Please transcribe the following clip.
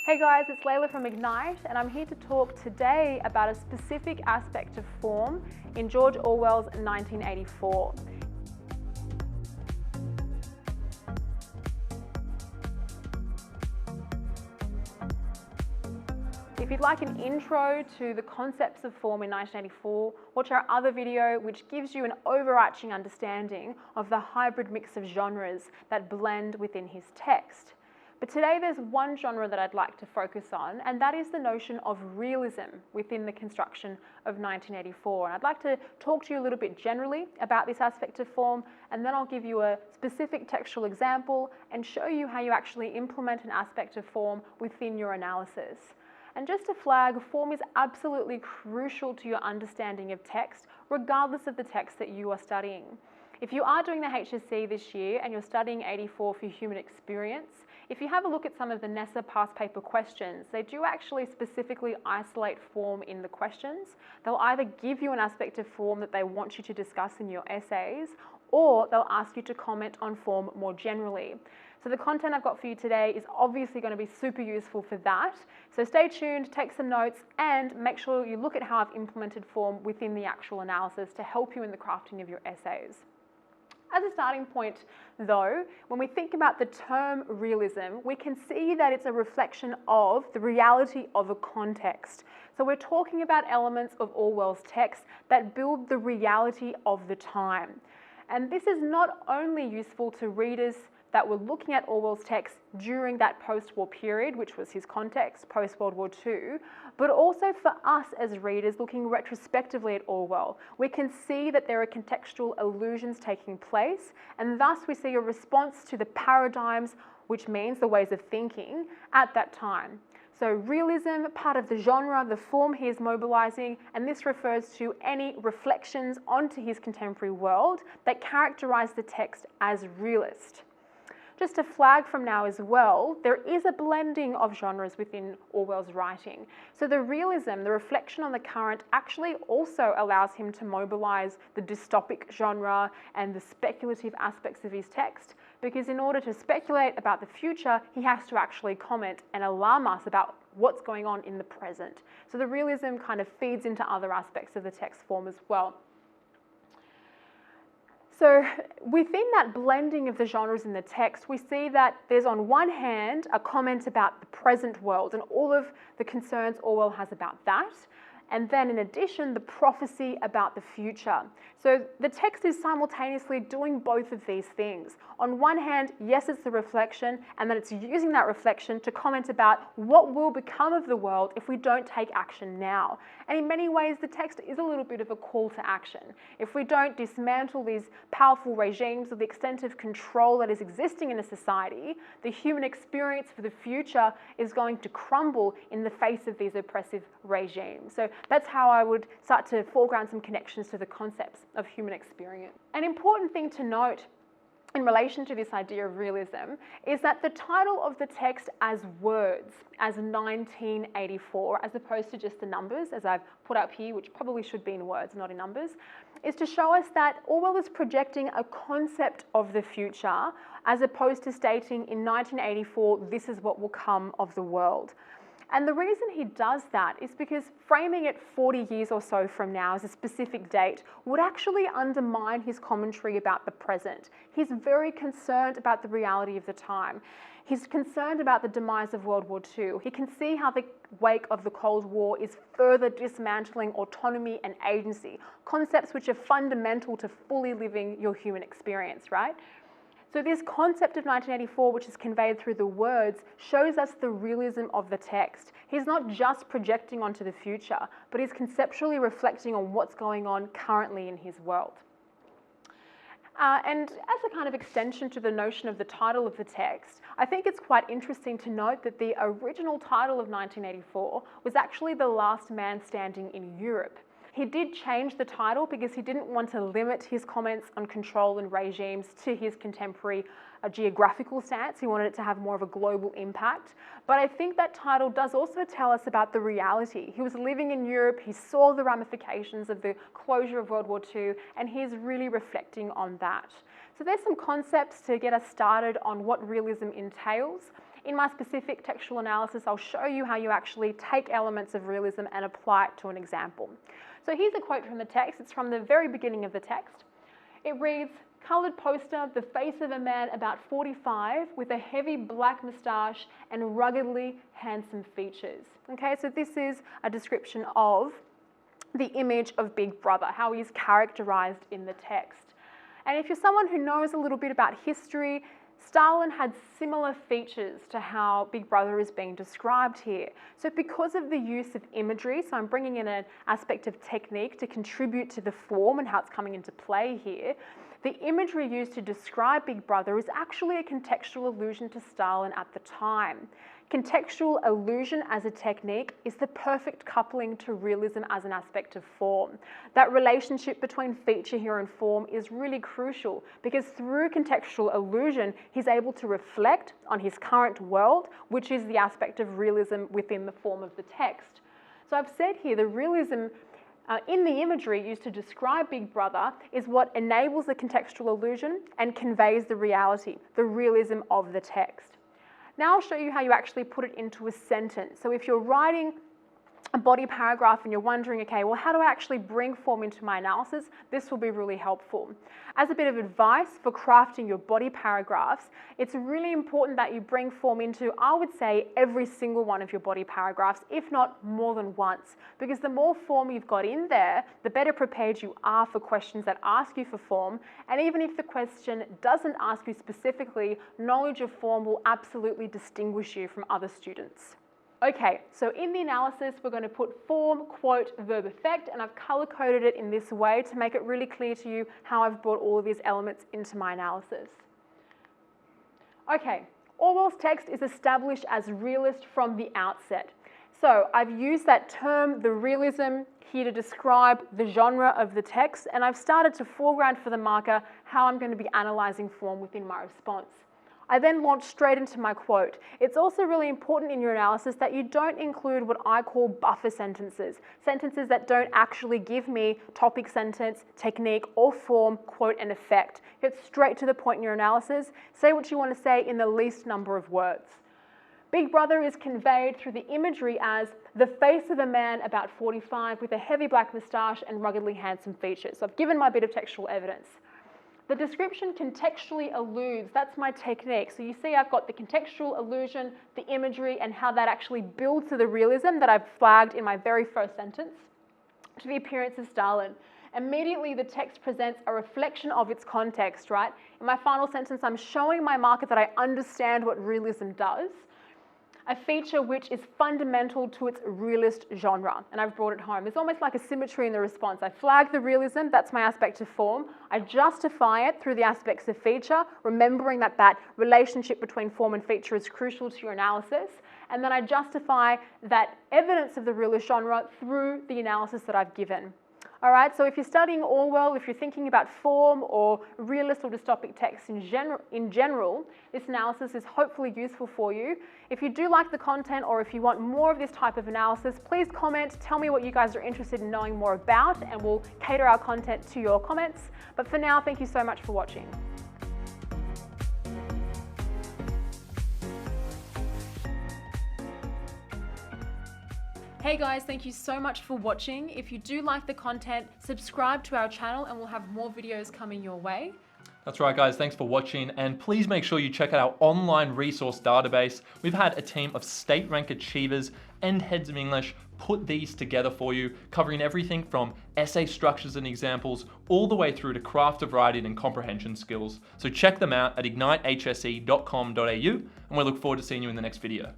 Hey guys, it's Layla from Ignite, and I'm here to talk today about a specific aspect of form in George Orwell's 1984. If you'd like an intro to the concepts of form in 1984, watch our other video which gives you an overarching understanding of the hybrid mix of genres that blend within his text. But today there's one genre that I'd like to focus on, and that is the notion of realism within the construction of 1984. And I'd like to talk to you a little bit generally about this aspect of form, and then I'll give you a specific textual example and show you how you actually implement an aspect of form within your analysis. And just to flag, form is absolutely crucial to your understanding of text, regardless of the text that you are studying. If you are doing the HSC this year and you're studying 84 for human experience, if you have a look at some of the NESA past paper questions, they do actually specifically isolate form in the questions. They'll either give you an aspect of form that they want you to discuss in your essays, or they'll ask you to comment on form more generally. So the content I've got for you today is obviously going to be super useful for that. So stay tuned, take some notes, and make sure you look at how I've implemented form within the actual analysis to help you in the crafting of your essays. As a starting point, though, when we think about the term realism, we can see that it's a reflection of the reality of a context. So we're talking about elements of Orwell's text that build the reality of the time. And this is not only useful to readers that were looking at Orwell's text during that post-war period, which was his context, post-World War II, but also for us as readers looking retrospectively at Orwell. We can see that there are contextual allusions taking place, and thus we see a response to the paradigms, which means the ways of thinking, at that time. So realism, part of the genre, the form he is mobilizing, and this refers to any reflections onto his contemporary world that characterize the text as realist. Just to flag from now as well, there is a blending of genres within Orwell's writing. So the realism, the reflection on the current, actually also allows him to mobilize the dystopic genre and the speculative aspects of his text, because in order to speculate about the future, he has to actually comment and alarm us about what's going on in the present. So the realism kind of feeds into other aspects of the text form as well. So within that blending of the genres in the text, we see that there's on one hand a comment about the present world and all of the concerns Orwell has about that, and then in addition, the prophecy about the future. So the text is simultaneously doing both of these things. On one hand, yes, it's the reflection, and then it's using that reflection to comment about what will become of the world if we don't take action now. And in many ways, the text is a little bit of a call to action. If we don't dismantle these powerful regimes of the extent of control that is existing in a society, the human experience for the future is going to crumble in the face of these oppressive regimes. So that's how I would start to foreground some connections to the concepts of human experience. An important thing to note in relation to this idea of realism is that the title of the text as words, as 1984, as opposed to just the numbers, as I've put up here, which probably should be in words, not in numbers, is to show us that Orwell is projecting a concept of the future, as opposed to stating in 1984, this is what will come of the world. And the reason he does that is because framing it 40 years or so from now as a specific date would actually undermine his commentary about the present. He's very concerned about the reality of the time. He's concerned about the demise of World War II. He can see how the wake of the Cold War is further dismantling autonomy and agency, concepts which are fundamental to fully living your human experience, right? So this concept of 1984, which is conveyed through the words, shows us the realism of the text. He's not just projecting onto the future, but he's conceptually reflecting on what's going on currently in his world. And as a kind of extension to the notion of the title of the text, I think it's quite interesting to note that the original title of 1984 was actually The Last Man Standing in Europe. He did change the title because he didn't want to limit his comments on control and regimes to his contemporary geographical stance. He wanted it to have more of a global impact. But I think that title does also tell us about the reality. He was living in Europe, he saw the ramifications of the closure of World War II, and he's really reflecting on that. So there's some concepts to get us started on what realism entails. in my specific textual analysis, I'll show you how you actually take elements of realism and apply it to an example. So here's a quote from the text. It's from the very beginning of the text. It reads, "Coloured poster, the face of a man about 45 with a heavy black moustache and ruggedly handsome features." Okay, so this is a description of the image of Big Brother, how he's characterized in the text. And if you're someone who knows a little bit about history, Stalin had similar features to how Big Brother is being described here. So because of the use of imagery, so I'm bringing in an aspect of technique to contribute to the form and how it's coming into play here, the imagery used to describe Big Brother is actually a contextual allusion to Stalin at the time. Contextual allusion as a technique is the perfect coupling to realism as an aspect of form. That relationship between feature here and form is really crucial because through contextual allusion, he's able to reflect on his current world, which is the aspect of realism within the form of the text. So I've said here the realism in the imagery used to describe Big Brother is what enables the contextual allusion and conveys the reality, the realism of the text. Now I'll show you how you actually put it into a sentence. So if you're writing a body paragraph and you're wondering, okay, well, how do I actually bring form into my analysis? This will be really helpful. As a bit of advice for crafting your body paragraphs, it's really important that you bring form into, I would say, every single one of your body paragraphs, if not more than once, because the more form you've got in there, the better prepared you are for questions that ask you for form. And even if the question doesn't ask you specifically, knowledge of form will absolutely distinguish you from other students. Okay, so in the analysis, we're going to put form, quote, verb, effect, and I've color-coded it in this way to make it really clear to you how I've brought all of these elements into my analysis. Okay, Orwell's text is established as realist from the outset. So I've used that term, the realism, here to describe the genre of the text, and I've started to foreground for the marker how I'm going to be analysing form within my response. I then launch straight into my quote. It's also really important in your analysis that you don't include what I call buffer sentences, sentences that don't actually give me topic sentence, technique, or form, quote, and effect. Get straight to the point in your analysis. Say what you want to say in the least number of words. Big Brother is conveyed through the imagery as the face of a man about 45 with a heavy black moustache and ruggedly handsome features. So I've given my bit of textual evidence. The description contextually alludes, that's my technique. So you see I've got the contextual allusion, the imagery, and how that actually builds to the realism that I've flagged in my very first sentence, to the appearance of Stalin. Immediately the text presents a reflection of its context, right? In my final sentence, I'm showing my marker that I understand what realism does, a feature which is fundamental to its realist genre, and I've brought it home. There's almost like a symmetry in the response. I flag the realism, that's my aspect of form. I justify it through the aspects of feature, remembering that that relationship between form and feature is crucial to your analysis, and then I justify that evidence of the realist genre through the analysis that I've given. All right, so if you're studying Orwell, if you're thinking about form or realist or dystopic text in general, this analysis is hopefully useful for you. If you do like the content or if you want more of this type of analysis, please comment, tell me what you guys are interested in knowing more about, and we'll cater our content to your comments. But for now, thank you so much for watching. Hey guys, thank you so much for watching. If you do like the content, subscribe to our channel and we'll have more videos coming your way. That's right guys, thanks for watching, and please make sure you check out our online resource database. We've had a team of state rank achievers and heads of English put these together for you, covering everything from essay structures and examples all the way through to craft of writing and comprehension skills. So check them out at ignitehse.com.au, and we look forward to seeing you in the next video.